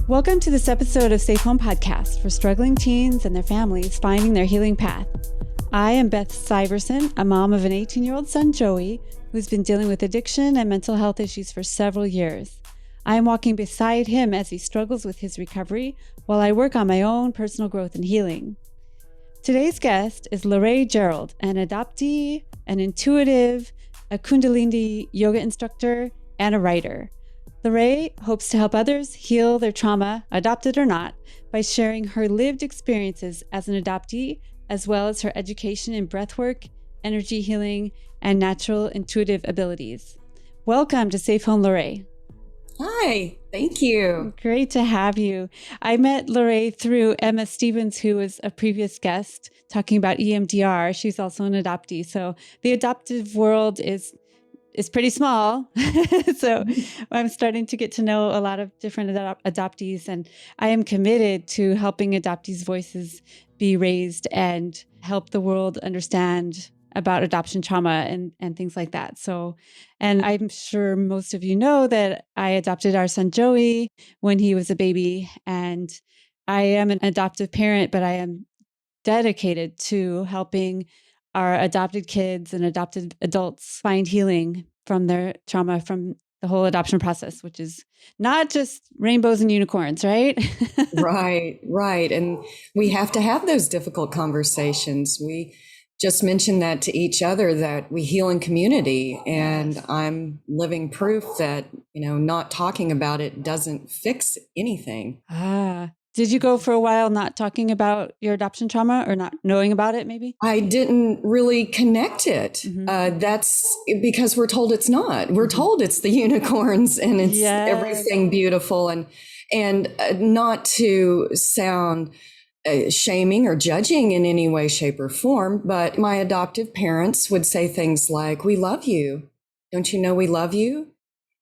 Welcome to this episode of Safe Home Podcast for struggling teens and their families finding their healing path. I am Beth Syverson, a mom of an 18-year-old son, Joey, who's been dealing with addiction and mental health issues for several years. I am walking beside him as he struggles with his recovery while I work on my own personal growth and healing. Today's guest is Lorah Gerald, an adoptee, an intuitive, a Kundalini Yoga Instructor, and a writer. Lorah hopes to help others heal their trauma, adopted or not, by sharing her lived experiences as an adoptee, as well as her education in breathwork, energy healing, and natural intuitive abilities. Welcome to Safe Home, Lorah. Hi, thank you. Great to have you. I met Lorah through Emma Stevens, who was a previous guest talking about EMDR. She's also an adoptee. So the adoptive world is pretty small. So I'm starting to get to know a lot of different adoptees, and I am committed to helping adoptees' voices be raised and help the world understand about adoption trauma and things like that. So, and I'm sure most of you know that I adopted our son Joey when he was a baby, and I am an adoptive parent, but I am dedicated to helping our adopted kids and adopted adults find healing from their trauma from the whole adoption process, which is not just rainbows and unicorns, right? Right. And we have to have those difficult conversations. We just mentioned that to each other, that we heal in community. And I'm living proof that, not talking about it doesn't fix anything. Did you go for a while not talking about your adoption trauma or not knowing about it, maybe? I didn't really connect it. That's because we're told it's not. We're told it's the unicorns and it's everything beautiful. And not to sound shaming or judging in any way, shape, or form, but my adoptive parents would say things like, "We love you. Don't you know we love you?"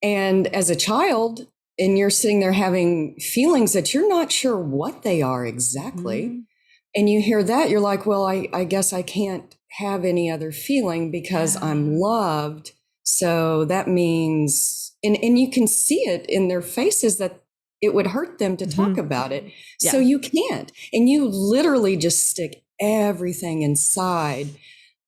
And as a child, and you're sitting there having feelings that you're not sure what they are exactly. And you hear that, you're like, well, I guess I can't have any other feeling because I'm loved. So that means, and you can see it in their faces that it would hurt them to talk about it. Yeah. So you can't. And you literally just stick everything inside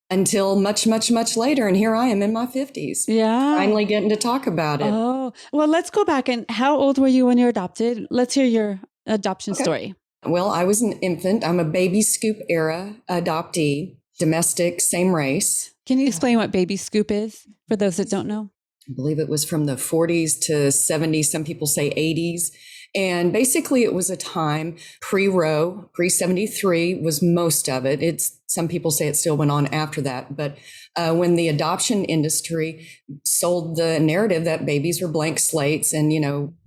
until much, much, much later. And here I am in my 50s. Yeah. Finally getting to talk about it. Oh, well, let's go back. And how old were you when you were adopted? Let's hear your adoption story. Well, I was an infant. I'm a baby scoop era adoptee, domestic, same race. Can you explain what baby scoop is for those that don't know? I believe it was from the 40s to 70s. Some people say 80s. And basically it was a time pre-Roe, pre-73 was most of it. Some people say it still went on after that. But when the adoption industry sold the narrative that babies were blank slates and,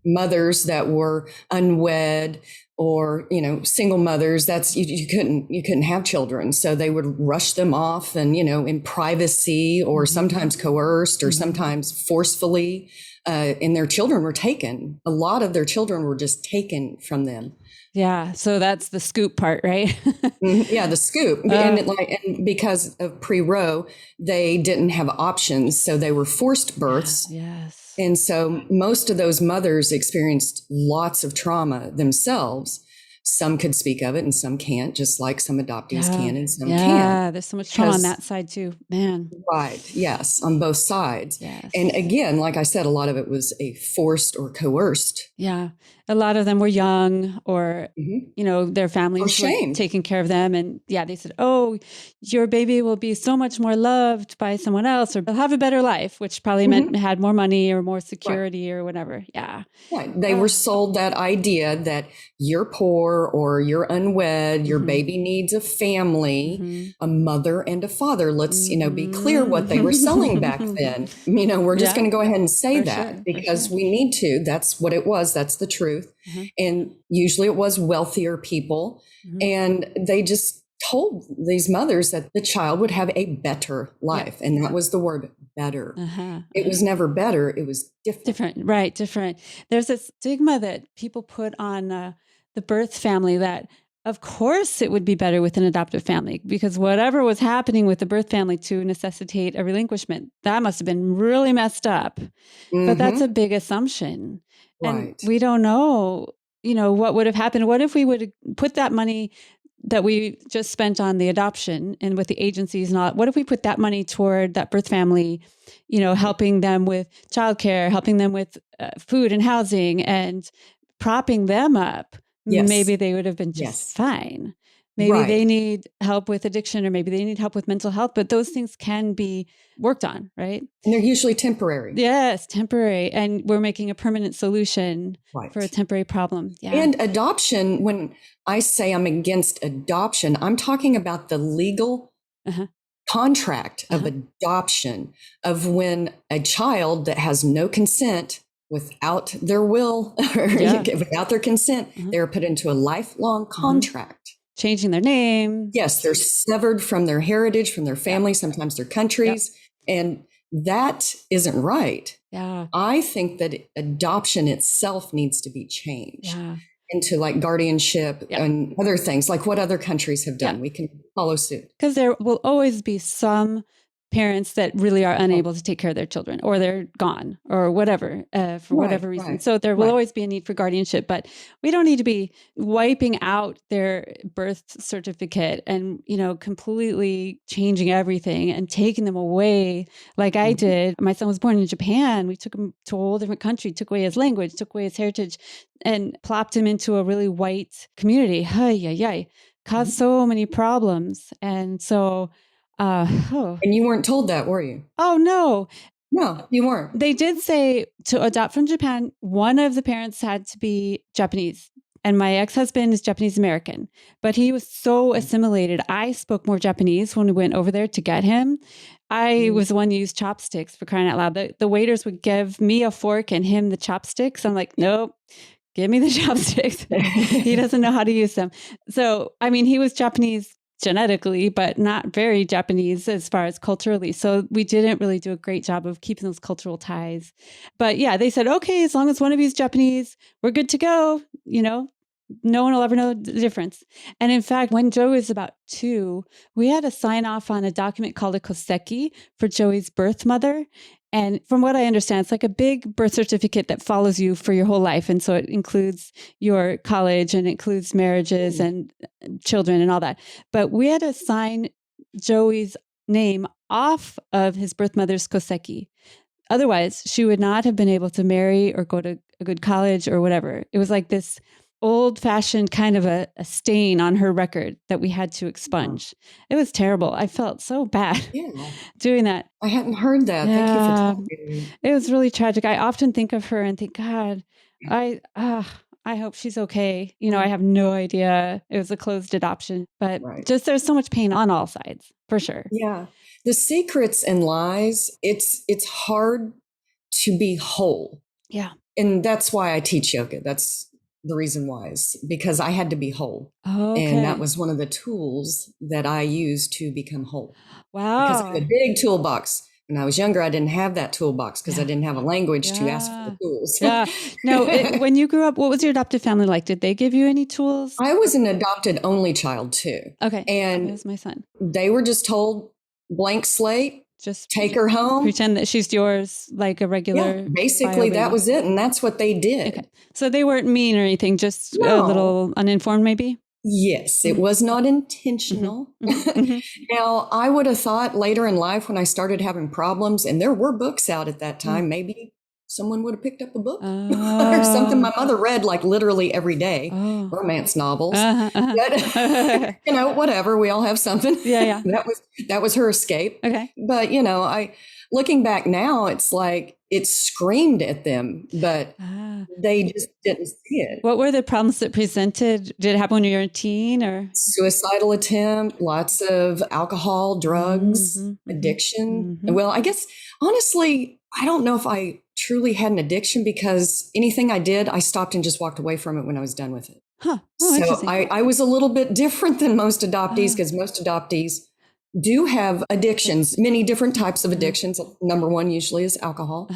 mothers that were unwed or, single mothers, that's you couldn't have children. So they would rush them off and, in privacy or sometimes coerced or sometimes forcefully. And their children were taken. A lot of their children were just taken from them. Yeah. So that's the scoop part, right? Yeah, the scoop. And because of pre-Roe, they didn't have options. So they were forced births. Yes. And so most of those mothers experienced lots of trauma themselves. Some could speak of it and some can't, just like some adoptees can and some can't. Yeah, there's so much trauma on that side too, man. Right, yes, on both sides. Yes. And again, like I said, a lot of it was a forced or coerced. Yeah, a lot of them were young or, their families were taking care of them. And they said, oh, your baby will be so much more loved by someone else or they'll have a better life, which probably meant had more money or more security or whatever. Yeah. Right. They were sold that idea that you're poor or you're unwed, your baby needs a family, a mother and a father. Let's, be clear what they were selling back then. We're just going to go ahead and say that because we need to. That's what it was. That's the truth. And usually it was wealthier people. And they just told these mothers that the child would have a better life. And that was the word better. It was never better. It was different. Right. Different. There's a stigma that people put on the birth family that, of course, it would be better with an adoptive family because whatever was happening with the birth family to necessitate a relinquishment, that must have been really messed up. But that's a big assumption. Right. And we don't know what would have happened? What if we would put that money that we just spent on the adoption and with the agencies and all, what if we put that money toward that birth family, helping them with childcare, helping them with food and housing and propping them up? Yes. Maybe they would have been just fine. Maybe they need help with addiction, or maybe they need help with mental health, but those things can be worked on, right? And they're usually temporary. Yes, temporary. And we're making a permanent solution for a temporary problem. Yeah. And adoption, when I say I'm against adoption, I'm talking about the legal contract of adoption, of when a child that has no consent, without their will, or without their consent, they're put into a lifelong contract. Changing their name. Yes, they're severed from their heritage, from their family, sometimes their countries. And that isn't right. Yeah. I think that adoption itself needs to be changed into like guardianship and other things, like what other countries have done. We can follow suit. Because there will always be some parents that really are unable to take care of their children, or they're gone, or whatever, for whatever reason. So there will always be a need for guardianship, but we don't need to be wiping out their birth certificate and, completely changing everything and taking them away like I did. My son was born in Japan. We took him to a whole different country, took away his language, took away his heritage, and plopped him into a really white community. Caused so many problems. And so and you weren't told that, were you? Oh, no. No, you weren't. They did say to adopt from Japan, one of the parents had to be Japanese. And my ex-husband is Japanese American, but he was so assimilated. I spoke more Japanese when we went over there to get him. I was the one who used chopsticks, for crying out loud. The waiters would give me a fork and him the chopsticks. I'm like, nope. Give me the chopsticks. He doesn't know how to use them. So, he was Japanese genetically, but not very Japanese as far as culturally. So we didn't really do a great job of keeping those cultural ties. But yeah, they said, okay, as long as one of you is Japanese, we're good to go. No one will ever know the difference. And in fact, when Joey was about 2, we had to sign off on a document called a koseki for Joey's birth mother. And from what I understand, it's like a big birth certificate that follows you for your whole life. And so it includes your college and includes marriages and children and all that. But we had to sign Joey's name off of his birth mother's koseki. Otherwise, she would not have been able to marry or go to a good college or whatever. It was like this old-fashioned kind of a stain on her record that we had to expunge. It was terrible. I felt so bad doing that. I hadn't heard that. Thank you for telling me. It was really tragic. I often think of her and think, God, I hope she's okay. I have no idea. It was a closed adoption, but just there's so much pain on all sides, for sure. Yeah. The secrets and lies, it's hard to be whole. Yeah. And that's why I teach yoga. That's the reason why, is because I had to be whole. Okay. And that was one of the tools that I used to become whole. Wow. Because I had a big toolbox. When I was younger, I didn't have that toolbox because I didn't have a language to ask for the tools. No, when you grew up, what was your adoptive family like? Did they give you any tools? I was an adopted-only child too. Okay. And that was my son. They were just told, blank slate, just take her home. Pretend that she's yours like a regular. Yeah, basically that was it. And that's what they did. Okay. So they weren't mean or anything, just a little uninformed maybe? Yes, it was not intentional. Now, I would have thought later in life when I started having problems, and there were books out at that time, maybe someone would have picked up a book or something. My mother read like literally every day, romance novels. But, whatever, we all have something. Yeah. That was her escape. Okay. But, looking back now, it's like it screamed at them, but they just didn't see it. What were the problems that presented? Did it happen when you were a teen or? Suicidal attempt, lots of alcohol, drugs, addiction. Well, I guess, honestly, I don't know if I truly had an addiction because anything I did, I stopped and just walked away from it when I was done with it. Huh. So I was a little bit different than most adoptees because most adoptees do have addictions, many different types of addictions. Number one usually is alcohol.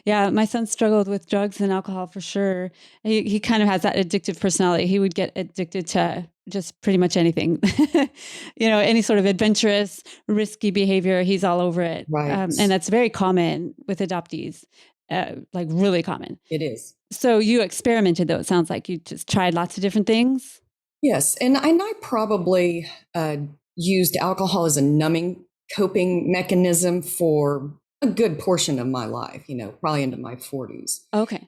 Yeah, my son struggled with drugs and alcohol for sure. He kind of has that addictive personality. He would get addicted to just pretty much anything, any sort of adventurous, risky behavior. He's all over it. Right. And that's very common with adoptees, like really common. It is. So you experimented, though. It sounds like you just tried lots of different things. Yes. And I probably used alcohol as a numbing coping mechanism for a good portion of my life, probably into my 40s. Okay.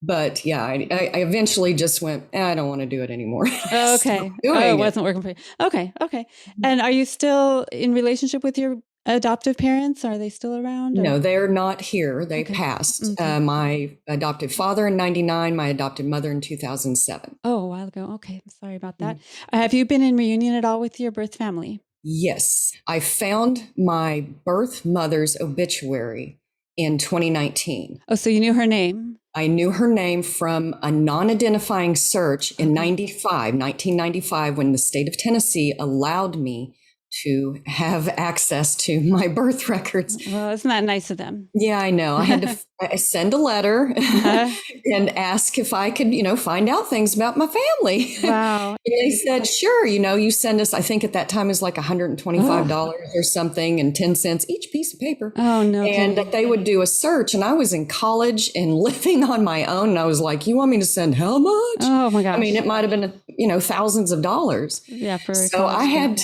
But yeah, I eventually just went, I don't want to do it anymore. Okay. It wasn't working for you. Okay. And are you still in relationship with your adoptive parents? Are they still around? No, they're not here. They passed. My adoptive father in 1999, my adopted mother in 2007. Oh, a while ago. Okay. I'm sorry about that. Have you been in reunion at all with your birth family? Yes. I found my birth mother's obituary in 2019. Oh, so you knew her name? I knew her name from a non-identifying search in 1995, when the state of Tennessee allowed me to have access to my birth records. Well, isn't that nice of them? Yeah, I know. I had to send a letter and ask if I could, find out things about my family. Wow. And they said, sure, you send us, I think at that time it was like $125 or something and 10 cents each piece of paper. Oh, no. And that they would do a search. And I was in college and living on my own. And I was like, you want me to send how much? Oh, my gosh. I mean, it might have been, thousands of dollars. Yeah. So I had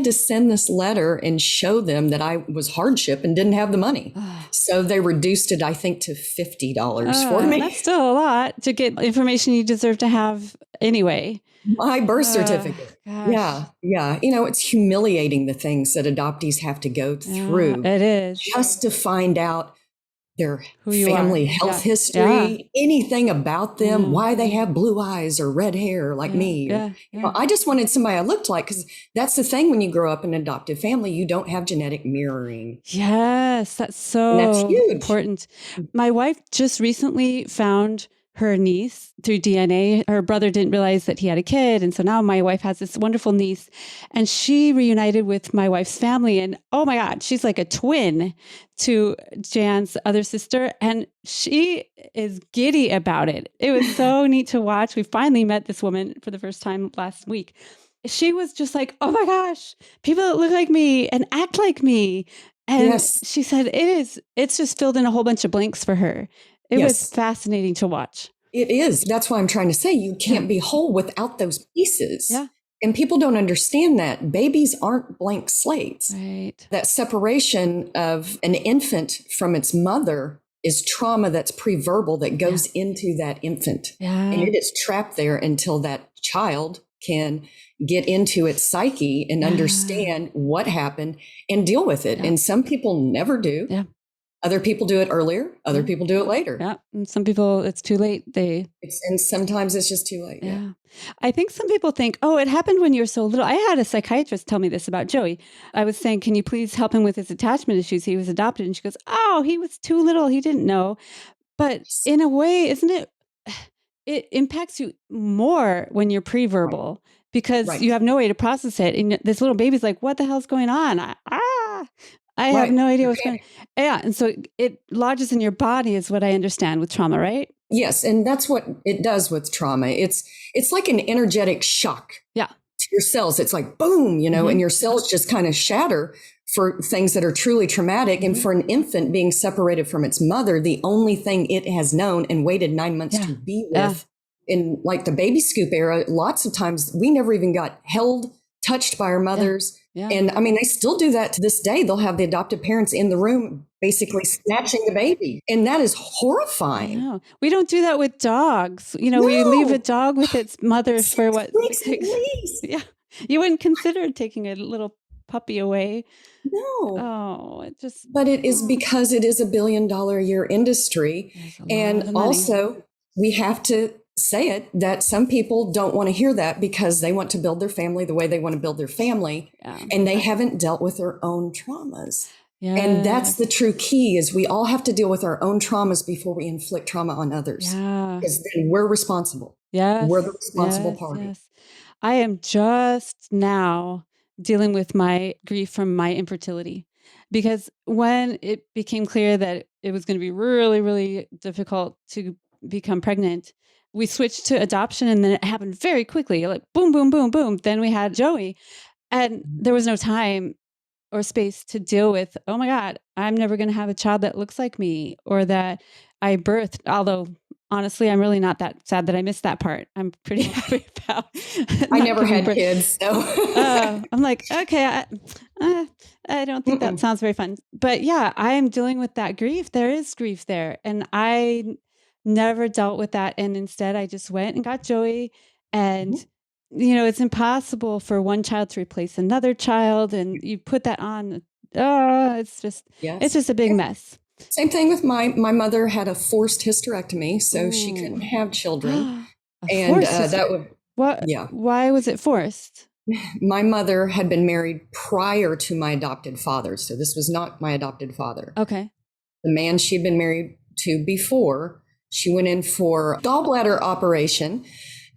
to send this letter and show them that I was hardship and didn't have the money. So they reduced it, I think, to $50 for me. That's still a lot to get information you deserve to have anyway. My birth certificate. Gosh. Yeah. It's humiliating, the things that adoptees have to go through. It is. Just to find out their Who family health history, anything about them, why they have blue eyes or red hair like me. I just wanted somebody I looked like, because that's the thing when you grow up in an adoptive family, you don't have genetic mirroring. Yes, that's so important. My wife just recently found her niece through DNA. Her brother didn't realize that he had a kid. And so now my wife has this wonderful niece, and she reunited with my wife's family. And oh my God, she's like a twin to Jan's other sister. And she is giddy about it. It was so neat to watch. We finally met this woman for the first time last week. She was just like, oh my gosh, people that look like me and act like me. And she said, it's just filled in a whole bunch of blanks for her. It was fascinating to watch. It is. That's why I'm trying to say you can't be whole without those pieces. Yeah. And people don't understand that. Babies aren't blank slates. Right. That separation of an infant from its mother is trauma that's pre-verbal that goes into that infant. Yeah. And it is trapped there until that child can get into its psyche and understand what happened and deal with it. Yeah. And some people never do. Yeah. Other people do it earlier. Other people do it later. Yeah. And some people, it's too late. And sometimes it's just too late. Yeah. I think some people think, oh, it happened when you were so little. I had a psychiatrist tell me this about Joey. I was saying, can you please help him with his attachment issues? He was adopted. And she goes, oh, he was too little. He didn't know. But in a way, isn't it? It impacts you more when you're pre-verbal because you have no way to process it. And this little baby's like, what the hell's going on? I have no idea what's going on. Yeah. And so it lodges in your body is what I understand with trauma, right? Yes. And that's what it does with trauma. It's like an energetic shock to your cells. It's like, boom, and your cells just kind of shatter for things that are truly traumatic. And for an infant being separated from its mother, the only thing it has known and waited 9 months to be with in like the baby scoop era, lots of times we never even got held, touched by our mothers. Yeah. And I mean, they still do that to this day. They'll have the adoptive parents in the room, basically snatching the baby. And that is horrifying. We don't do that with dogs. We leave a dog with its mother for what? 6 weeks at least. Yeah. You wouldn't consider taking a little puppy away. No. Oh, But it is because it is $1 billion a year industry. And also we have to say it that some people don't want to hear that because they want to build their family the way they want to build their family. And they haven't dealt with their own traumas. And that's the true key is we all have to deal with our own traumas before we inflict trauma on others. Because then we're responsible. We're the responsible party. Yes. I am just now dealing with my grief from my infertility because when it became clear that it was going to be really, really difficult to become pregnant, we switched to adoption and then it happened very quickly, like boom, boom, boom, boom. Then we had Joey and there was no time or space to deal with, oh my God, I'm never going to have a child that looks like me, or that I birthed. Although honestly, I'm really not that sad that I missed that part. I'm pretty happy about I never had kids. So I'm like, okay, I don't think that sounds very fun. But yeah, I am dealing with that grief. There is grief there. And I never dealt with that. And instead, I just went and got Joey. And, it's impossible for one child to replace another child. And you put that on, it's just a big mess. Same thing with my mother had a forced hysterectomy, so she couldn't have children. And that would, what? Yeah. Why was it forced? My mother had been married prior to my adopted father. So this was not my adopted father. Okay. The man she'd been married to before, she went in for gallbladder operation.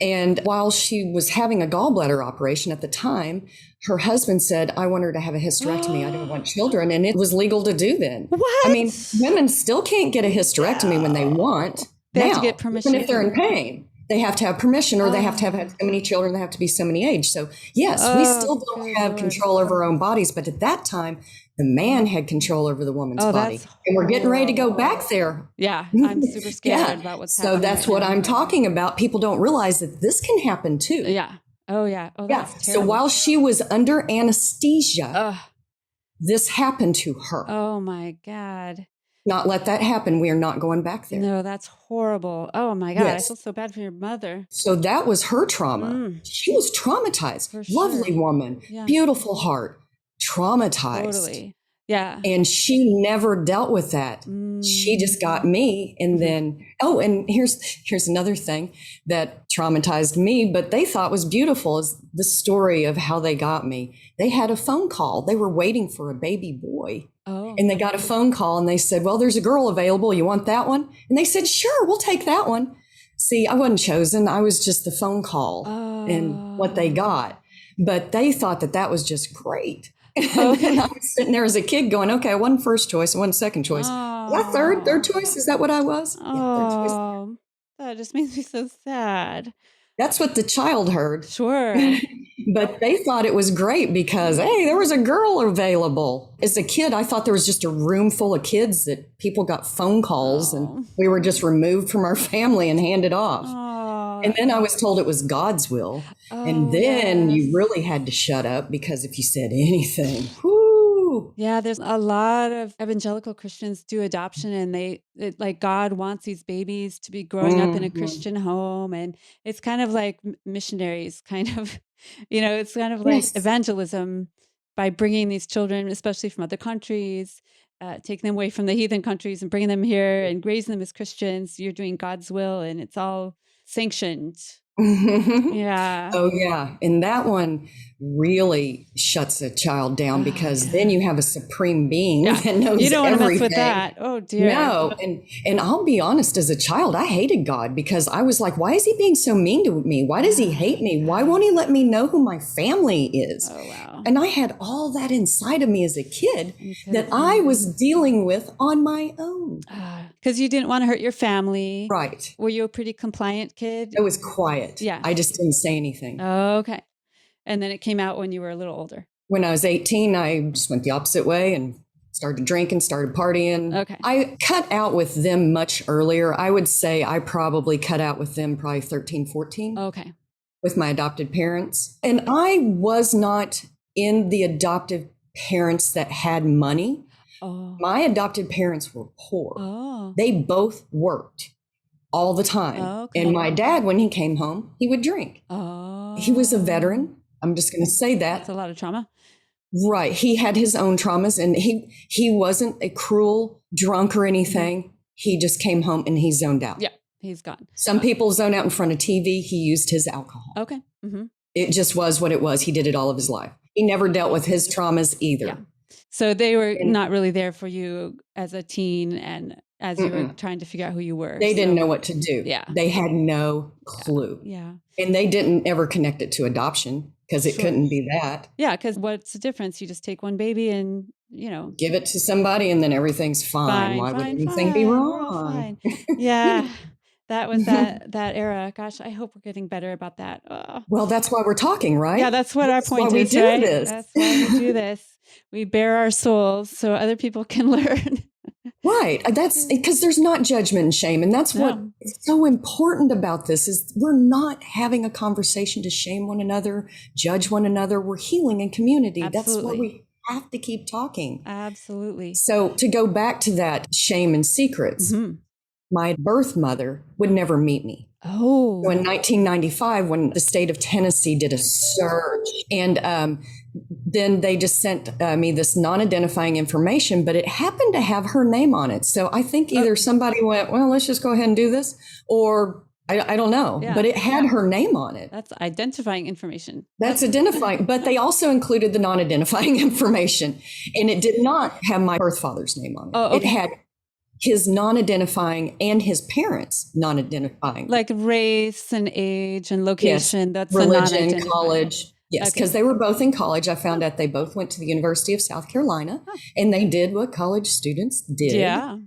And while she was having a gallbladder operation at the time, her husband said, I want her to have a hysterectomy. I don't want children. And it was legal to do then. What? I mean, women still can't get a hysterectomy when they want. They have to get permission. Even if they're in pain. They have to have permission, or they have to have so many children, they have to be so many age. So yes, we still don't have control over our own bodies. But at that time, the man had control over the woman's body. And we're getting ready to go back there. Yeah, I'm super scared about what's happening. So that's what I'm talking about. People don't realize that this can happen too. Yeah. Oh, yeah. Oh, that's terrible. So while she was under anesthesia, this happened to her. Oh, my God. Not let that happen. We are not going back there. No, that's horrible. Oh my God. Yes. I feel so bad for your mother. So that was her trauma. She was traumatized. Lovely woman, beautiful heart, traumatized. Totally. Yeah. And she never dealt with that. She just got me. And then, and here's another thing that traumatized me, but they thought was beautiful, is the story of how they got me. They had a phone call. They were waiting for a baby boy. And they got a phone call and they said, well, there's a girl available. You want that one? And they said, sure, we'll take that one. See, I wasn't chosen. I was just the phone call and what they got. But they thought that was just great. And I was sitting there as a kid going, okay, I wasn't first choice, I wasn't second choice. That third choice? Is that what I was? Third choice. That just makes me so sad. That's what the child heard. Sure. But they thought it was great because, hey, there was a girl available. As a kid, I thought there was just a room full of kids that people got phone calls and we were just removed from our family and handed off. And then I was told it was God's will. And then you really had to shut up, because if you said anything, yeah, there's a lot of evangelical Christians do adoption, and like God wants these babies to be growing up in a Christian home. And it's kind of like missionaries, kind of, it's kind of like evangelism by bringing these children, especially from other countries, taking them away from the heathen countries and bringing them here and raising them as Christians. You're doing God's will, and it's all sanctioned. Yeah. Oh, yeah. And that one really shuts a child down, because then you have a supreme being that knows you don't everything. Want to mess with that. Oh, dear. No. And I'll be honest, as a child, I hated God, because I was like, why is he being so mean to me? Why does he hate me? Why won't he let me know who my family is? Oh, wow. And I had all that inside of me as a kid that I was dealing with on my own. Because you didn't want to hurt your family. Right. Were you a pretty compliant kid? I was quiet. Yeah. I just didn't say anything. Okay. And then it came out when you were a little older. When I was 18, I just went the opposite way and started drinking, started partying. Okay. I cut out with them much earlier. I would say I probably cut out with them probably 13, 14. Okay. With my adopted parents. And I was not in the adoptive parents that had money. My adopted parents were poor. They both worked all the time. Okay. And my dad, when he came home, he would drink. He was a veteran. I'm just going to say that. That's a lot of trauma. Right. He had his own traumas, and he wasn't a cruel drunk or anything. He just came home and he zoned out. Yeah, he's gone. Some people zone out in front of TV. He used his alcohol. Okay. Mm-hmm. It just was what it was. He did it all of his life. He never dealt with his traumas either. Yeah. So they were not really there for you as a teen and as you were trying to figure out who you were. They didn't know what to do. Yeah. They had no clue. Yeah. And they didn't ever connect it to adoption, because it couldn't be that. Yeah, because what's the difference? You just take one baby and, give it to somebody and then everything's fine. Why would anything be wrong? Yeah. That was that era. Gosh, I hope we're getting better about that. Well, that's why we're talking, right? Yeah, that's what our point is, right? That's why we do this. We bare our souls so other people can learn. Right. That's because there's not judgment and shame. And that's what is so important about this is we're not having a conversation to shame one another, judge one another. We're healing in community. Absolutely. That's why we have to keep talking. Absolutely. So to go back to that shame and secrets, my birth mother would never meet me. Oh. So in 1995, when the state of Tennessee did a surge, and then they just sent me this non-identifying information, but it happened to have her name on it. So I think either somebody went, well, let's just go ahead and do this, or I don't know, but it had her name on it. That's identifying information. That's identifying, but they also included the non-identifying information, and it did not have my birth father's name on it. Oh, okay. It had his non-identifying and his parents non-identifying. Like race and age and location. Yes. That's religion, college. Yes, because Okay. they were both in college. I found out they both went to the University of South Carolina, and they did what college students did. Yeah.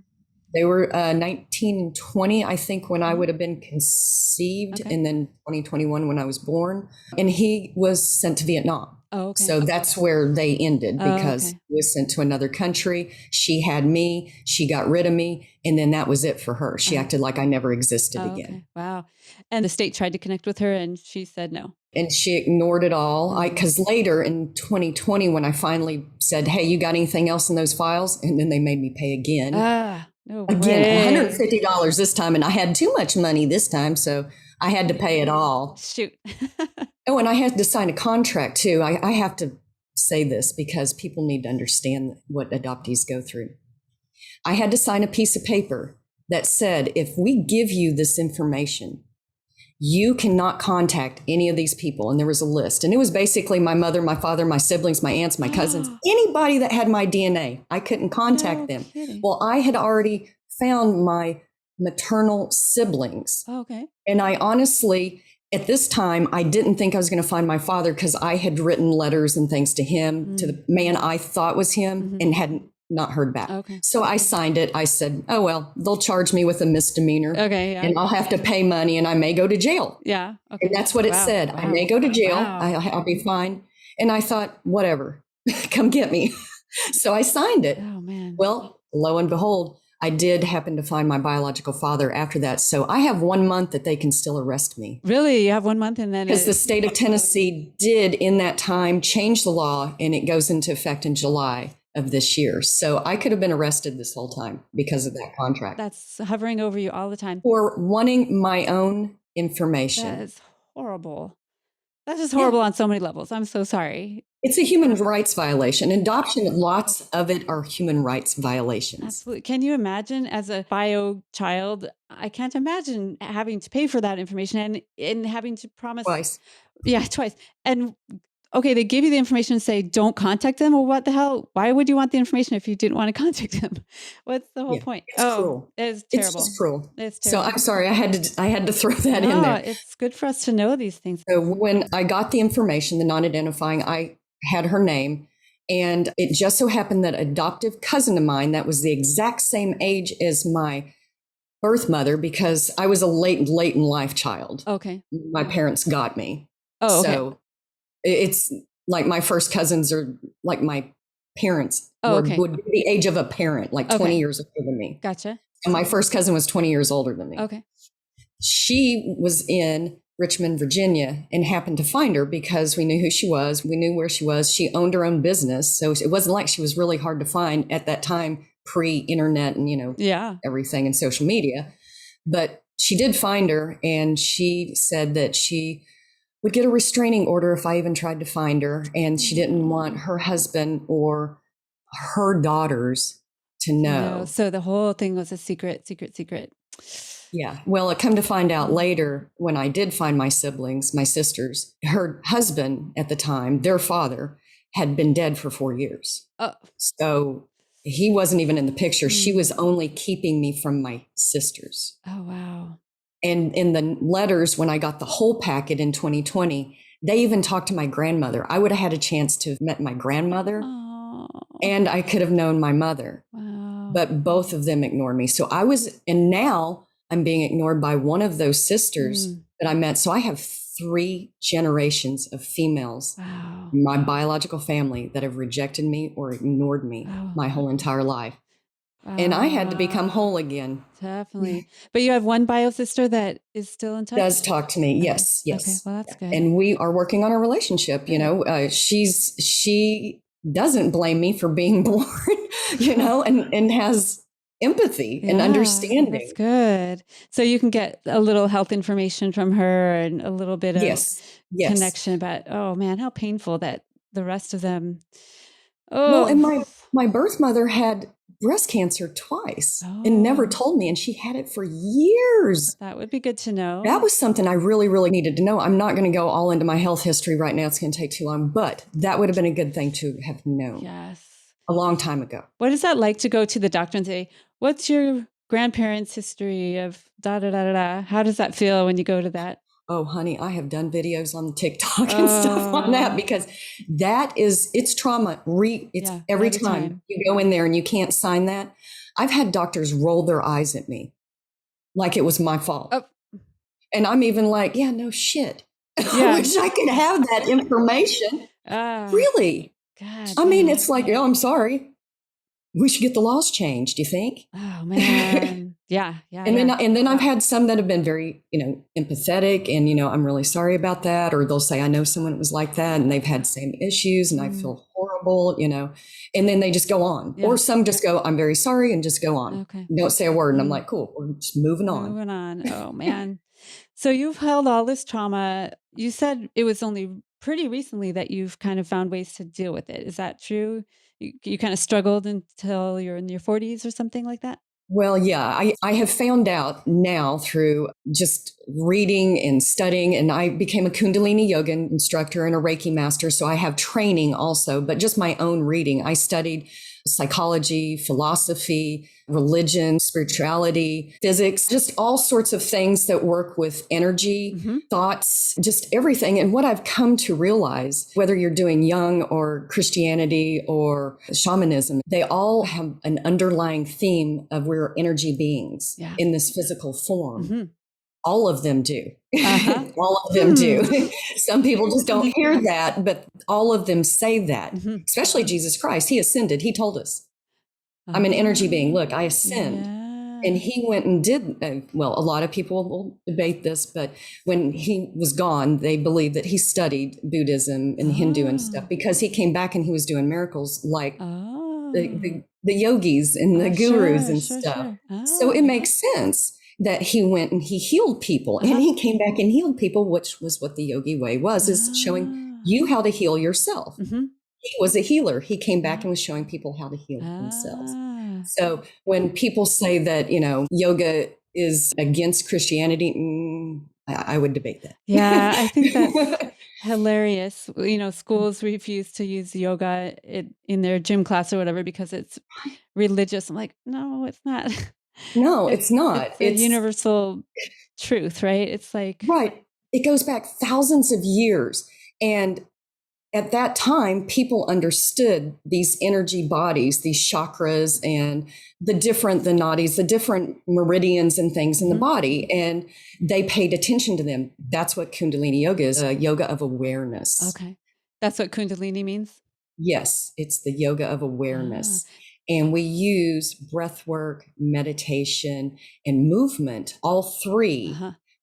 They were 19 and 20, I think, when I would have been conceived, and then 2021 when I was born. And he was sent to Vietnam. Oh, okay. So that's where they ended because okay. he was sent to another country. She had me. She got rid of me. And then that was it for her. She acted like I never existed again. Okay. Wow. And the state tried to connect with her and she said no. And she ignored it all. Because later in 2020, when I finally said, hey, you got anything else in those files? And then they made me pay again. No Again, way. $150 this time. And I had too much money this time. So I had to pay it all. Shoot. Oh, and I had to sign a contract too. I have to say this because people need to understand what adoptees go through. I had to sign a piece of paper that said, if we give you this information, you cannot contact any of these people. And there was a list. And it was basically my mother, my father, my siblings, my aunts, my cousins, anybody that had my DNA. I couldn't contact them. Kidding. Well, I had already found my maternal siblings. Okay. And I honestly, at this time, I didn't think I was going to find my father because I had written letters and things to him, to the man I thought was him, and hadn't not heard back. Okay. So I signed it. I said, oh, well, they'll charge me with a misdemeanor. Okay. Yeah. And I'll have to pay money and I may go to jail. Yeah. Okay. And that's what it said. I may go to jail. I'll be fine. And I thought, whatever, come get me. So I signed it. Oh, man. Well, lo and behold, I did happen to find my biological father after that. So I have 1 month that they can still arrest me. Really? You have 1 month and then Because the state of Tennessee did in that time change the law, and it goes into effect in July of this year. So I could have been arrested this whole time because of that contract. That's hovering over you all the time. For wanting my own information. That is horrible. That's just horrible on so many levels. I'm so sorry. It's a human rights violation. Adoption, lots of it are human rights violations. Absolutely. Can you imagine as a bio child? I can't imagine having to pay for that information and having to promise. Twice. Yeah, twice. And okay, they give you the information and say, don't contact them. Well, what the hell? Why would you want the information if you didn't want to contact them? What's the whole point? It's cruel. It's terrible. It's just cruel. It's terrible. So I'm sorry, I had to throw that in there. It's good for us to know these things. So when I got the information, the non-identifying, I had her name. And it just so happened that adoptive cousin of mine, that was the exact same age as my birth mother, because I was a late in life child. Okay. My parents got me. Oh, okay. So it's like my first cousins are like my parents would be the age of a parent, like 20 years older than me. Gotcha. And my first cousin was 20 years older than me. Okay. She was in Richmond, Virginia, and happened to find her because we knew who she was. We knew where she was. She owned her own business. So it wasn't like she was really hard to find at that time, pre-internet and, everything and social media. But she did find her, and she said that she would get a restraining order if I even tried to find her. And she didn't want her husband or her daughters to know. So the whole thing was a secret. Yeah. Well, it come to find out later when I did find my siblings, my sisters, her husband at the time, their father, had been dead for 4 years. Oh. So he wasn't even in the picture. She was only keeping me from my sisters. Oh, wow. And in the letters, when I got the whole packet in 2020, they even talked to my grandmother. I would have had a chance to have met my grandmother, and I could have known my mother. Wow. But both of them ignored me. So and now I'm being ignored by one of those sisters that I met. So I have 3 generations of females Wow. in my biological family that have rejected me or ignored me my whole entire life. And I had to become whole again. Definitely. But you have one bio sister that is still in touch? Does talk to me. Okay. Yes. Okay. Well, that's good. And we are working on a relationship. You know, she doesn't blame me for being born, you know, and has empathy and understanding. That's good. So you can get a little health information from her and a little bit of connection. But oh man, how painful that the rest of them. Oh, well, and my birth mother had breast cancer twice and never told me, and she had it for years. That would be good to know. That was something I really, really needed to know. I'm not going to go all into my health history right now. It's going to take too long, but that would have been a good thing to have known. Yes. A long time ago. What is that like to go to the doctor and say, what's your grandparents' history of da da da da da? How does that feel when you go to that? Oh, honey, I have done videos on TikTok and stuff on that because it's trauma. It's every time you go in there and you can't sign that. I've had doctors roll their eyes at me like it was my fault. Oh. And I'm even like, yeah, no shit. I wish I could have that information. Really? God, I mean, it's like, I'm sorry. We should get the laws changed. Do you think? Oh man, yeah. And then I've had some that have been very, empathetic, and I'm really sorry about that. Or they'll say, I know someone that was like that, and they've had the same issues, and I feel horrible, And then they just go on, or some just go, I'm very sorry, and just go on. Okay. Don't say a word, and I'm like, cool, we're just moving on. Moving on. Oh man. So you've held all this trauma. You said it was only pretty recently that you've kind of found ways to deal with it. Is that true? You kind of struggled until you're in your 40s or something like that? Well, yeah, I have found out now through just reading and studying, and I became a Kundalini Yoga Instructor and a Reiki Master. So I have training also, but just my own reading. I studied psychology, philosophy, religion, spirituality, physics, just all sorts of things that work with energy, thoughts, just everything. And what I've come to realize, whether you're doing Jung or Christianity or shamanism, they all have an underlying theme of we're energy beings in this physical form. All of them do. All of them do. Some people just don't hear that, but all of them say that, especially Jesus Christ. He ascended. He told us, I'm an energy being. Look, I ascend. And he went and did, a lot of people will debate this, but when he was gone, they believe that he studied Buddhism and Hindu and stuff, because he came back and he was doing miracles like the yogis and the gurus and stuff. So it makes sense that he went and he healed people, and he came back and healed people, which was what the yogi way was, is showing you how to heal yourself. He was a healer. He came back and was showing people how to heal themselves. So when people say that, yoga is against Christianity, I would debate that. Yeah, I think that's hilarious. Schools refuse to use yoga in their gym class or whatever because it's religious. I'm like, no, it's not. No, it's not. It's a universal truth, right? It's like... Right. It goes back thousands of years. And at that time, people understood these energy bodies, these chakras, and the nadis, the different meridians and things in the body. And they paid attention to them. That's what Kundalini Yoga is, a yoga of awareness. Okay. That's what Kundalini means? Yes, it's the yoga of awareness. And we use breath work, meditation, and movement, all three,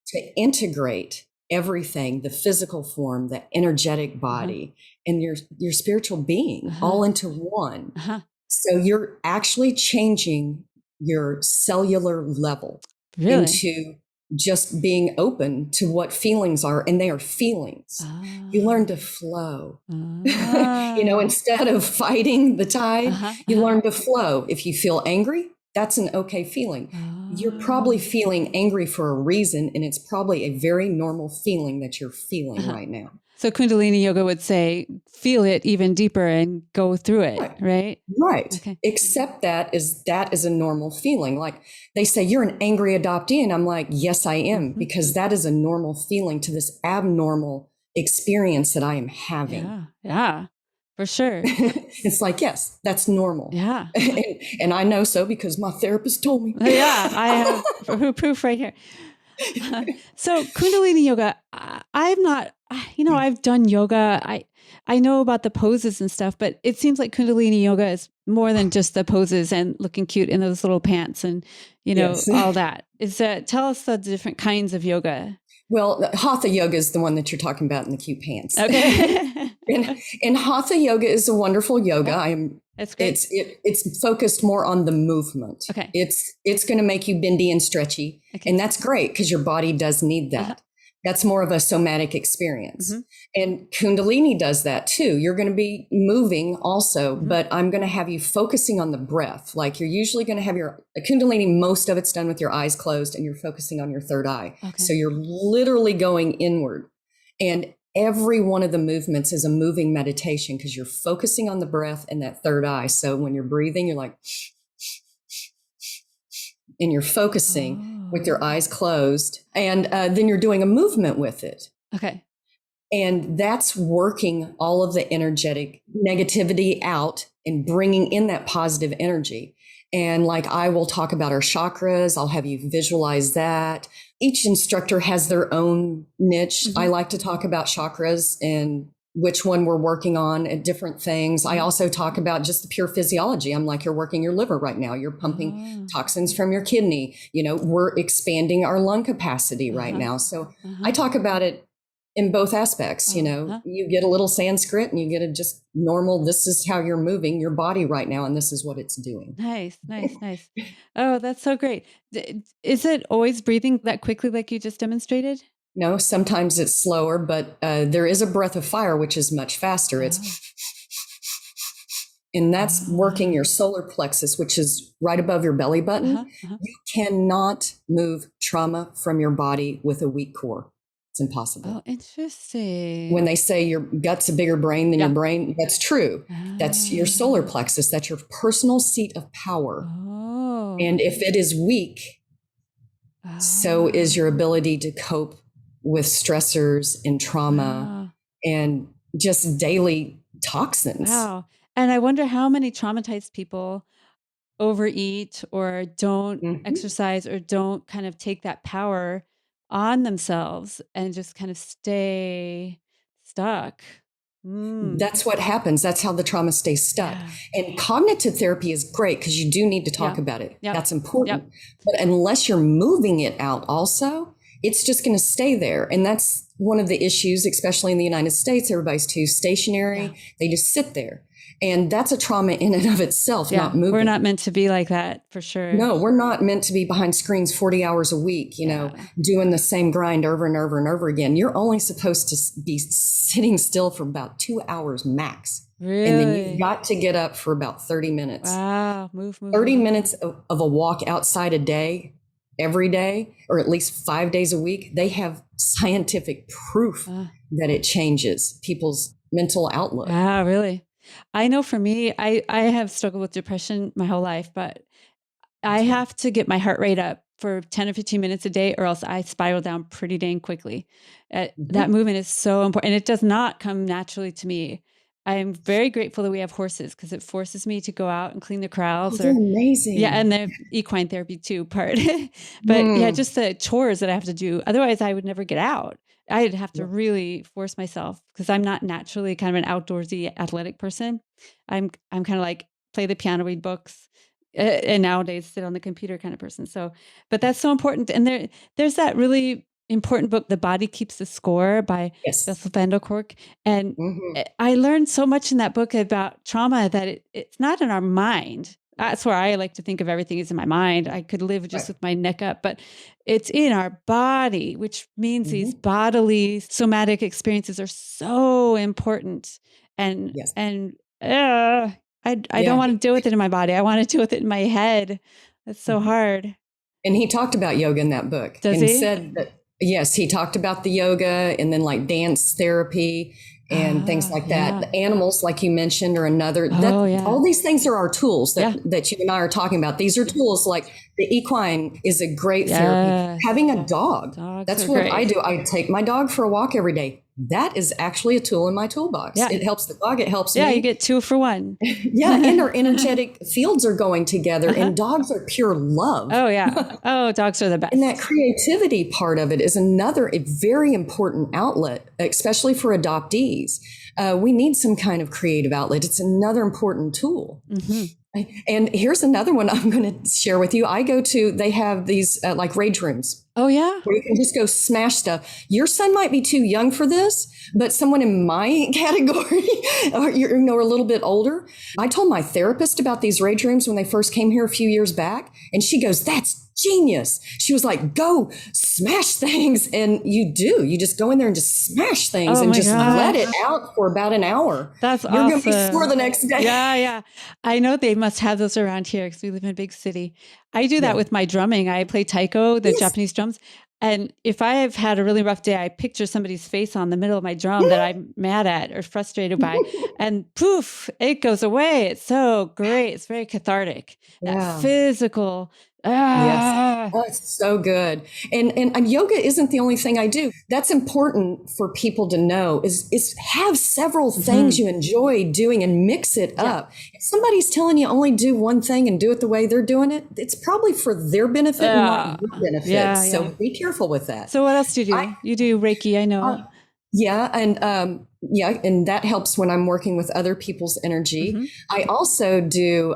to integrate everything, the physical form, the energetic body, and your spiritual being all into one. So you're actually changing your cellular level into just being open to what feelings are, and they are feelings. You learn to flow. Instead of fighting the tide, you learn to flow. If you feel angry, that's an okay feeling. You're probably feeling angry for a reason, and it's probably a very normal feeling that you're feeling right now. So Kundalini Yoga would say, feel it even deeper and go through it, right? Right. Okay. Except that is a normal feeling. Like they say, you're an angry adoptee. And I'm like, yes, I am, because that is a normal feeling to this abnormal experience that I am having. Yeah, for sure. It's like, yes, that's normal. Yeah. And I know so because my therapist told me. I have proof right here. So Kundalini yoga, I'm not, I've done yoga. I know about the poses and stuff, but it seems like Kundalini yoga is more than just the poses and looking cute in those little pants and, Yes. all that. Tell us the different kinds of yoga. Well, Hatha yoga is the one that you're talking about in the cute pants. Okay. and Hatha yoga is a wonderful yoga. Yep. That's great. It's focused more on the movement. Okay. It's going to make you bendy and stretchy. Okay. And that's great because your body does need that. Uh-huh. That's more of a somatic experience. Mm-hmm. And Kundalini does that too. You're going to be moving also, mm-hmm. but I'm going to have you focusing on the breath. Like you're usually going to have your Kundalini, most of it's done with your eyes closed and you're focusing on your third eye. Okay. So you're literally going inward. And every one of the movements is a moving meditation because you're focusing on the breath and that third eye. So when you're breathing, you're like, and you're focusing with your eyes closed, and then you're doing a movement with it. Okay. And that's working all of the energetic negativity out and bringing in that positive energy. And like I will talk about our chakras, I'll have you visualize that. Each instructor has their own niche. Mm-hmm. I like to talk about chakras and which one we're working on at different things. I also talk about just the pure physiology. I'm like, you're working your liver right now. You're pumping toxins from your kidney. We're expanding our lung capacity right now. So I talk about it in both aspects. You get a little Sanskrit and you get a just normal, this is how you're moving your body right now. And this is what it's doing. Nice. Oh, that's so great. Is it always breathing that quickly like you just demonstrated? No, sometimes it's slower, but there is a breath of fire, which is much faster. It's, and that's working your solar plexus, which is right above your belly button. You cannot move trauma from your body with a weak core. It's impossible. Oh, interesting. When they say your gut's a bigger brain than your brain, that's true. That's your solar plexus. That's your personal seat of power. Oh. And if it is weak, so is your ability to cope with stressors and trauma and just daily toxins. Wow. And I wonder how many traumatized people overeat or don't exercise or don't kind of take that power on themselves and just kind of stay stuck. That's what happens. That's how the trauma stays stuck. Yeah. And cognitive therapy is great because you do need to talk about it. That's important. But unless you're moving it out also, it's just going to stay there. And that's one of the issues, especially in the United States. Everybody's too stationary. They just sit there. And that's a trauma in and of itself, not moving. We're not meant to be like that, for sure. No, we're not meant to be behind screens 40 hours a week, doing the same grind over and over and over again. You're only supposed to be sitting still for about 2 hours max. Really? And then you've got to get up for about 30 minutes. Wow. Move. 30 minutes of a walk outside a day, every day, or at least 5 days a week. They have scientific proof that it changes people's mental outlook. Wow, really? I know for me, I have struggled with depression my whole life, but I have to get my heart rate up for 10 or 15 minutes a day or else I spiral down pretty dang quickly. That movement is so important. And it does not come naturally to me. I am very grateful that we have horses because it forces me to go out and clean the corrals. They're amazing. Yeah, and the equine therapy too part. But just the chores that I have to do. Otherwise, I would never get out. I'd have to really force myself because I'm not naturally kind of an outdoorsy athletic person. I'm kind of like play the piano, read books, and nowadays sit on the computer kind of person. So, but that's so important. And there's that really important book, The Body Keeps the Score by Beth Van der Kolk. And I learned so much in that book about trauma that it's not in our mind. That's where I like to think of everything is in my mind. I could live just with my neck up, but it's in our body, which means these bodily somatic experiences are so important. And I don't want to deal with it in my body. I want to deal with it in my head. That's so hard. And he talked about yoga in that book. Does he? Said that, yes, he talked about the yoga and then like dance therapy and things like that. The animals, like you mentioned, are another. All these things are our tools that you and I are talking about. These are tools like the equine is a great therapy. Having a dog, that's what I do. I take my dog for a walk every day. that is actually a tool in my toolbox. Yeah. It helps the dog. It helps me. Yeah, you get 2 for 1. Yeah, and our energetic fields are going together, and dogs are pure love. Oh, yeah. Oh, dogs are the best. And that creativity part of it is a very important outlet, especially for adoptees. We need some kind of creative outlet. It's another important tool. Mm-hmm. And here's another one I'm going to share with you. They have these like rage rooms. Oh, yeah. Where you can just go smash stuff. Your son might be too young for this, but someone in my category, or a little bit older. I told my therapist about these rage rooms when they first came here a few years back, and she goes, "That's genius." She was like, "Go smash things." And you just go in there and just smash things and just let it out for about an hour. That's awesome. You're going to be sore the next day. Yeah. I know they must have those around here because we live in a big city. I do that with my drumming. I play taiko, the Japanese drums. And if I have had a really rough day, I picture somebody's face on the middle of my drum that I'm mad at or frustrated by, and poof, it goes away. It's so great. It's very cathartic. That physical. Yes. Oh, it's so good. And yoga isn't the only thing I do. That's important for people to know is have several things you enjoy doing and mix it up. If somebody's telling you only do one thing and do it the way they're doing it, it's probably for their benefit and not your benefit. So be careful with that. So what else do you do? You do Reiki, I know. And that helps when I'm working with other people's energy. I also do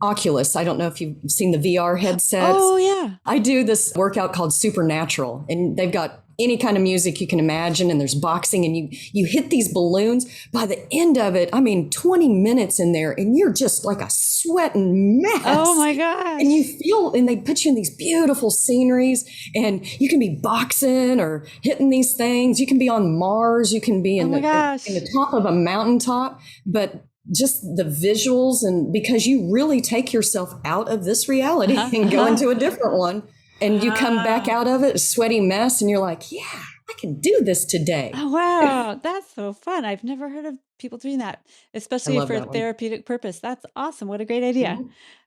Oculus. I don't know if you've seen the VR headsets. Oh, yeah. I do this workout called Supernatural, and they've got any kind of music you can imagine, and there's boxing, and you hit these balloons. By the end of it, 20 minutes in there, and you're just like a sweating mess. Oh, my gosh. And they put you in these beautiful sceneries, and you can be boxing or hitting these things. You can be on Mars. You can be in the top of a mountaintop, but just the visuals, and because you really take yourself out of this reality and go into a different one, and you come back out of it a sweaty mess, and you're like, yeah, I can do this today. Oh, wow. That's so fun. I've never heard of people doing that, especially for therapeutic purpose. That's awesome. What a great idea.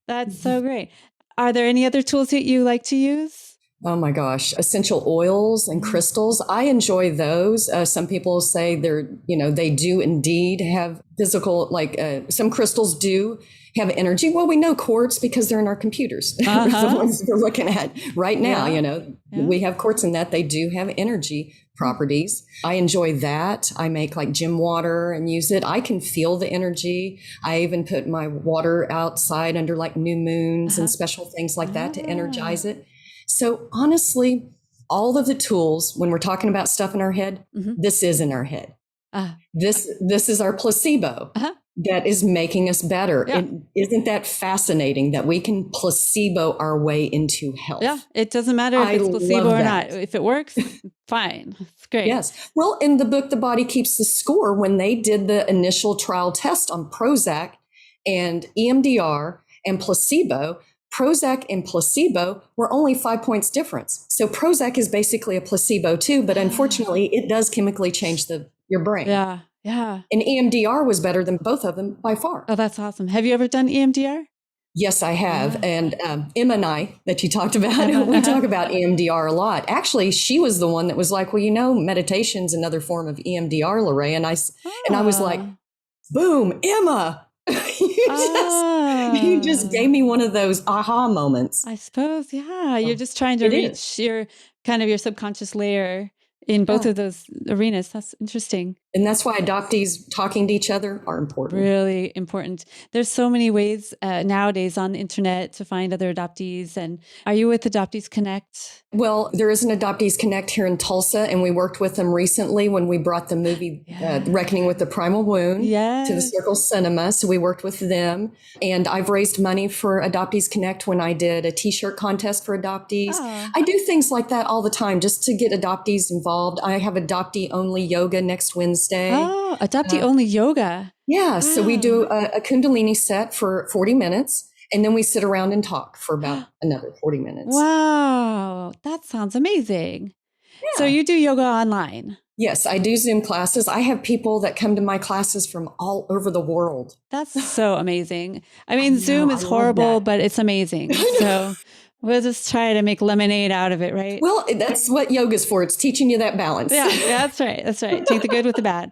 That's so great. Are there any other tools that you like to use? Oh my gosh, essential oils and crystals. I enjoy those. Some people say they do indeed have physical, some crystals do have energy. Well, we know quartz because they're in our computers. The ones we're looking at right now, we have quartz in that. They do have energy properties. I enjoy that. I make like gym water and use it. I can feel the energy. I even put my water outside under like new moons and special things like that to energize it. So honestly, all of the tools, when we're talking about stuff in our head, this is in our head. This is our placebo that is making us better. Yeah. Isn't that fascinating that we can placebo our way into health? Yeah, it doesn't matter if it's placebo or not. If it works, fine. It's great. Yes. Well, in the book, The Body Keeps the Score, when they did the initial trial test on Prozac and EMDR and placebo, Prozac and placebo were only 5 points difference. So Prozac is basically a placebo too, but unfortunately it does chemically change your brain. Yeah. Yeah. And EMDR was better than both of them by far. Oh, that's awesome. Have you ever done EMDR? Yes, I have. Yeah. And Emma and I that you talked about, we talk about EMDR a lot. Actually, she was the one that was like, well, meditation's another form of EMDR, Lorah. And I was like, boom, Emma. You just gave me one of those aha moments. I suppose, yeah. You're just trying to reach your subconscious layer in both of those arenas. That's interesting. And that's why adoptees talking to each other are important. Really important. There's so many ways nowadays on the internet to find other adoptees. And are you with Adoptees Connect? Well, there is an Adoptees Connect here in Tulsa, and we worked with them recently when we brought the movie Reckoning with the Primal Wound to the Circle Cinema. So we worked with them. And I've raised money for Adoptees Connect when I did a t-shirt contest for adoptees. I do things like that all the time just to get adoptees involved. I have Adoptee-only yoga next Wednesday. Oh, Adoptee-only yoga. Yeah. Wow. So we do a Kundalini set for 40 minutes, and then we sit around and talk for about another 40 minutes. Wow. That sounds amazing. Yeah. So you do yoga online? Yes, I do Zoom classes. I have people that come to my classes from all over the world. That's so amazing. I mean, Zoom is horrible, but it's amazing. So We'll just try to make lemonade out of it, right? Well, that's what yoga's for. It's teaching you that balance. Yeah, that's right. That's right. Take the good with the bad.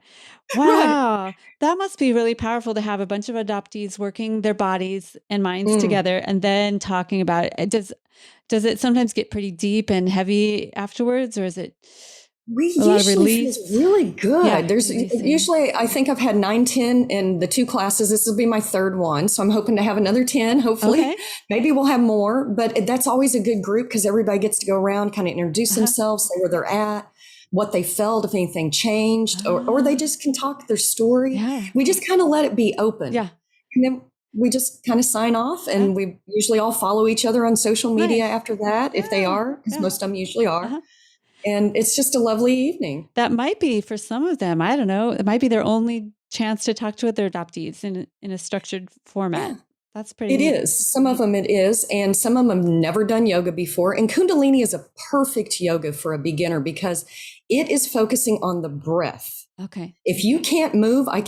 Right. Wow. That must be really powerful to have a bunch of adoptees working their bodies and minds together and then talking about it. Does it sometimes get pretty deep and heavy afterwards, or is it We a lot of usually release? feels really good. Yeah, There's releasing. usually, I think I've had 9, 10 in the 2 classes. This will be my 3rd one. So I'm hoping to have another 10, hopefully. Okay. Maybe we'll have more, but that's always a good group because everybody gets to go around, kind of introduce themselves, say where they're at, what they felt, if anything changed, or they just can talk their story. Yeah. We just kind of let it be open. Yeah. And then we just kind of sign off, and we usually all follow each other on social media after that, if they are, because most of them usually are. And it's just a lovely evening. That might be for some of them. I don't know. It might be their only chance to talk to their adoptees in a structured format. Yeah. That's pretty It neat. is. Some of them it is. And some of them have never done yoga before. And Kundalini is a perfect yoga for a beginner because it is focusing on the breath. Okay. If you can't move, I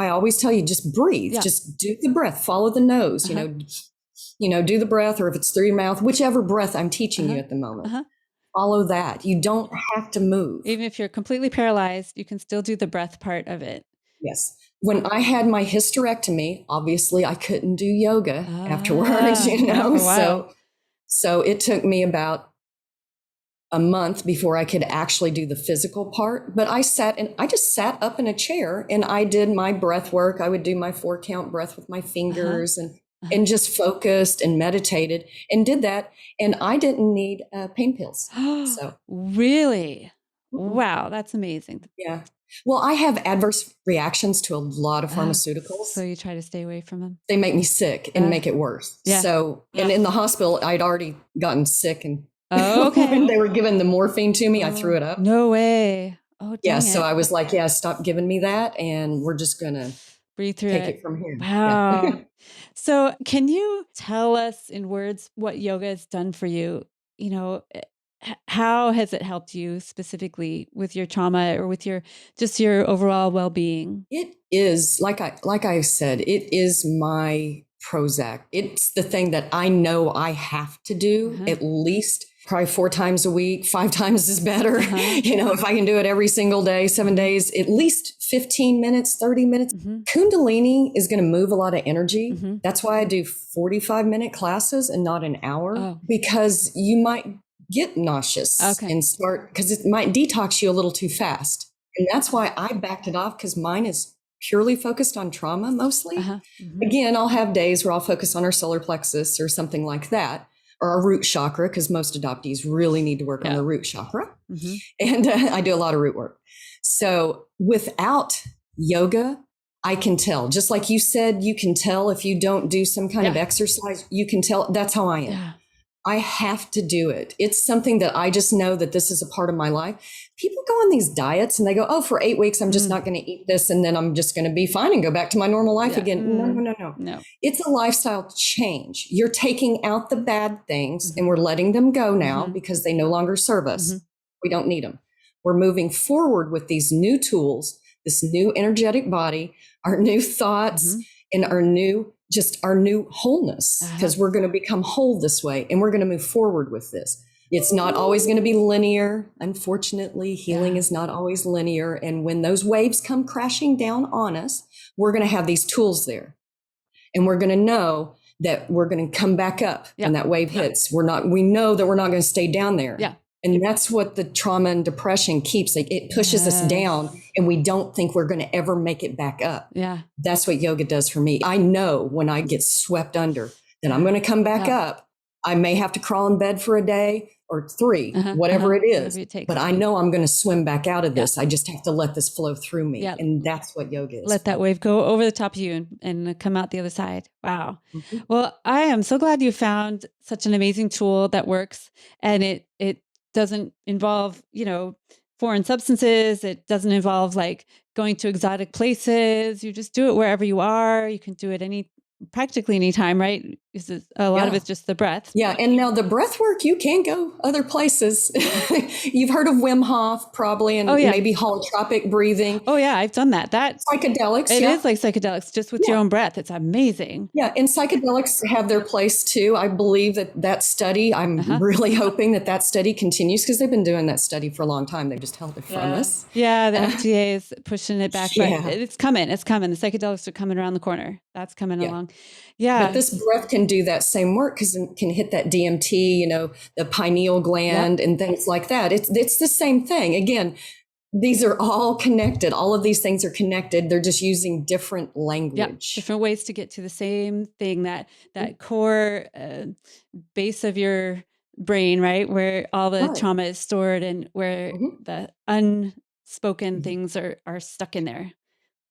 always tell you, just breathe. Yeah. Just do the breath, follow the nose, do the breath, or if it's through your mouth, whichever breath I'm teaching you at the moment. Follow that. You don't have to move. Even if you're completely paralyzed, you can still do the breath part of it. Yes. When I had my hysterectomy, obviously I couldn't do yoga afterwards, Wow. So it took me about a month before I could actually do the physical part. But I just sat up in a chair and I did my breath work. I would do my 4-count breath with my fingers and just focused and meditated and did that. And I didn't need pain pills. So really? Wow, that's amazing. Yeah. Well, I have adverse reactions to a lot of pharmaceuticals. So you try to stay away from them? They make me sick and make it worse. Yeah. So, and in the hospital, I'd already gotten sick, and okay. when they were giving the morphine to me, I threw it up. No way. Oh, dang it. So I was like, stop giving me that. And we're just going to breathe through take it from here. Wow. Yeah. So can you tell us in words what yoga has done for you? How has it helped you specifically with your trauma or with your overall well-being? It is, like I said, it is my Prozac. It's the thing that I know I have to do at least probably 4 times a week. 5 times is better. If I can do it every single day, 7 days, at least 15 minutes, 30 minutes. Kundalini is going to move a lot of energy. That's why I do 45-minute classes and not an hour, because you might get nauseous and start, because it might detox you a little too fast. And that's why I backed it off, because mine is purely focused on trauma mostly. Again, I'll have days where I'll focus on our solar plexus or something like that, or our root chakra, because most adoptees really need to work on the root chakra. And I do a lot of root work. So without yoga, I can tell, just like you said, you can tell if you don't do some kind of exercise, you can tell. That's how I am. I have to do it. It's something that I just know that this is a part of my life. People go on these diets and they go, for 8 weeks, I'm just not going to eat this. And then I'm just going to be fine and go back to my normal life again. No. It's a lifestyle change. You're taking out the bad things and we're letting them go now because they no longer serve us. We don't need them. We're moving forward with these new tools, this new energetic body, our new thoughts, and our new wholeness, because we're going to become whole this way, and we're going to move forward with this. It's not always going to be linear. Unfortunately, healing is not always linear. And when those waves come crashing down on us, we're going to have these tools there. And we're going to know that we're going to come back up when that wave hits. We know that we're not going to stay down there. And that's what the trauma and depression keeps. It pushes us down, and we don't think we're going to ever make it back up. That's what yoga does for me. I know when I get swept under that I'm going to come back up. I may have to crawl in bed for a day or 3, whatever it is. But I know I'm going to swim back out of this. I just have to let this flow through me. And that's what yoga is. Let that wave go over the top of you and come out the other side. Wow. Well, I am so glad you found such an amazing tool that works. And it doesn't involve, foreign substances. It doesn't involve like going to exotic places. You just do it wherever you are. You can do it practically anytime, right? a lot of it's just the breath. Yeah. And now the breath work, you can go other places. You've heard of Wim Hof probably, and maybe holotropic breathing. Oh yeah. I've done that. That's psychedelics. It is like psychedelics, just with your own breath. It's amazing. Yeah. And psychedelics have their place too. I believe that study, I'm really hoping that study continues, because they've been doing that study for a long time. They've just held it from us. Yeah. The FDA is pushing it back, but it's coming. It's coming. The psychedelics are coming around the corner. That's coming along. Yeah. But this breath can do that same work, because it can hit that DMT, the pineal gland and things like that. It's the same thing. Again, these are all connected. All of these things are connected. They're just using different language. Different ways to get to the same thing, that core base of your brain, right? Where all the trauma is stored, and where the unspoken things are stuck in there.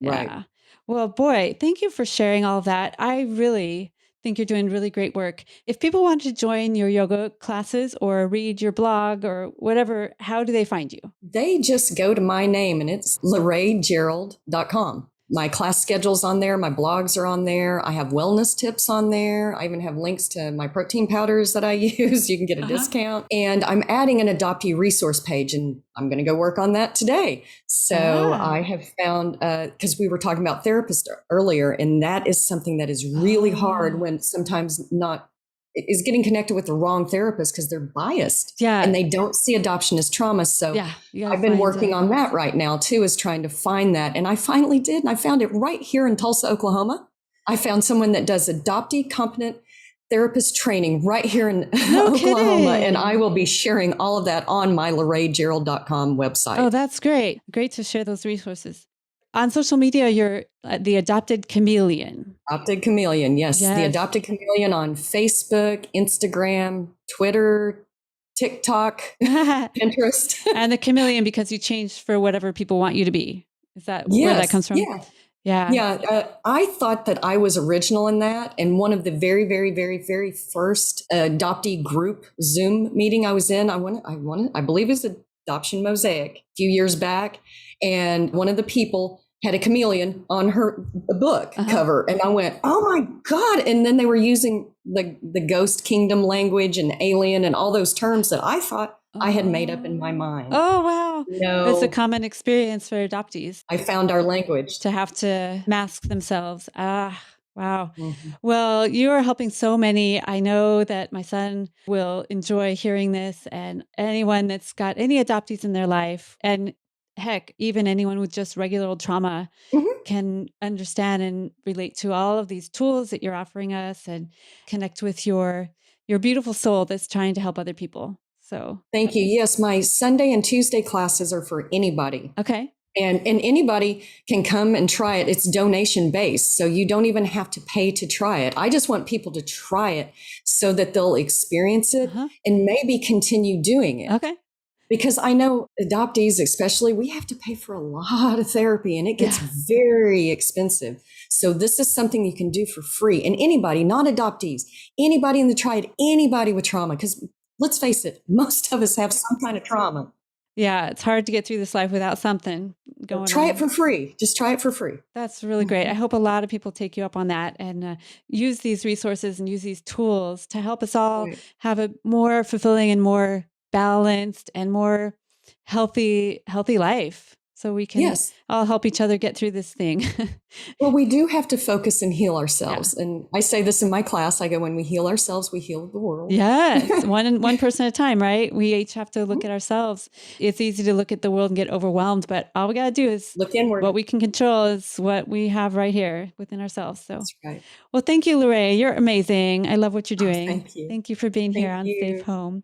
Yeah. Right. Well, boy, thank you for sharing all that. I really think you're doing really great work. If people want to join your yoga classes or read your blog or whatever, how do they find you? They just go to my name, and it's LorahGerald.com. My class schedule's on there. My blogs are on there. I have wellness tips on there. I even have links to my protein powders that I use. You can get a discount. And I'm adding an adoptee resource page, and I'm going to go work on that today. So I have found, because we were talking about therapists earlier, and that is something that is really hard when sometimes is getting connected with the wrong therapist, because they're biased and they don't see adoption as trauma. So I've been working on that right now too, is trying to find that. And I finally did. And I found it right here in Tulsa, Oklahoma. I found someone that does adoptee competent therapist training right here in Oklahoma. Kidding. And I will be sharing all of that on my LorahGerald.com website. Oh, that's great. Great to share those resources. On social media, you're the Adopted Chameleon. Adopted Chameleon, yes. The Adopted Chameleon on Facebook, Instagram, Twitter, TikTok, Pinterest. And the chameleon because you changed for whatever people want you to be. Is that where that comes from? Yeah. I thought that I was original in that. And one of the very, very, very, very first adoptee group Zoom meeting I was in, I believe it's Adoption Mosaic a few years back. And one of the people had a chameleon on her book cover. And I went, oh my God. And then they were using the ghost kingdom language and alien and all those terms that I thought I had made up in my mind. Oh, wow. No. It's a common experience for adoptees. I found our language. To have to mask themselves. Wow. Mm-hmm. Well, you are helping so many. I know that my son will enjoy hearing this, and anyone that's got any adoptees in their life, and heck, even anyone with just regular old trauma can understand and relate to all of these tools that you're offering us, and connect with your beautiful soul that's trying to help other people. So thank you. Yes, my Sunday and Tuesday classes are for anybody. Okay. And anybody can come and try it. It's donation based, so you don't even have to pay to try it. I just want people to try it so that they'll experience it and maybe continue doing it. Okay. Because I know adoptees, especially, we have to pay for a lot of therapy, and it gets very expensive. So this is something you can do for free. And anybody, not adoptees, anybody in the triad, anybody with trauma, because let's face it, most of us have some kind of trauma. Yeah, it's hard to get through this life without something going on. Try it for free. Just try it for free. That's really great. I hope a lot of people take you up on that and use these resources and use these tools to help us all have a more fulfilling and more balanced and more healthy life. So we can all help each other get through this thing. Well, we do have to focus and heal ourselves. Yeah. And I say this in my class. I go, when we heal ourselves, we heal the world. Yes. one person at a time, right? We each have to look at ourselves. It's easy to look at the world and get overwhelmed, but all we got to do is look inward. What we can control is what we have right here within ourselves. So that's right. Well, thank you, Lorah. You're amazing. I love what you're doing. Thank you. Thank you for being here on Safe Home.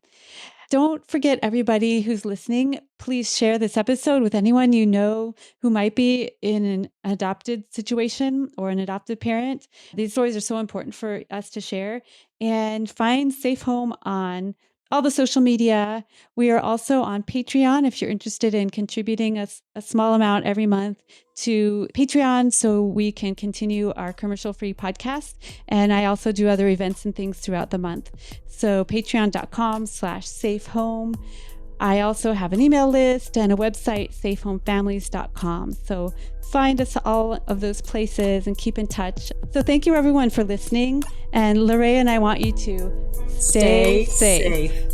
Don't forget, everybody who's listening, please share this episode with anyone you know who might be in an adopted situation or an adoptive parent. These stories are so important for us to share. And find Safe Home on all the social media. We are also on Patreon if you're interested in contributing a small amount every month to Patreon so we can continue our commercial-free podcast. And I also do other events and things throughout the month. So patreon.com/safehome. I also have an email list and a website, safehomefamilies.com. So find us all of those places and keep in touch. So thank you everyone for listening. And Lorah and I want you to stay safe.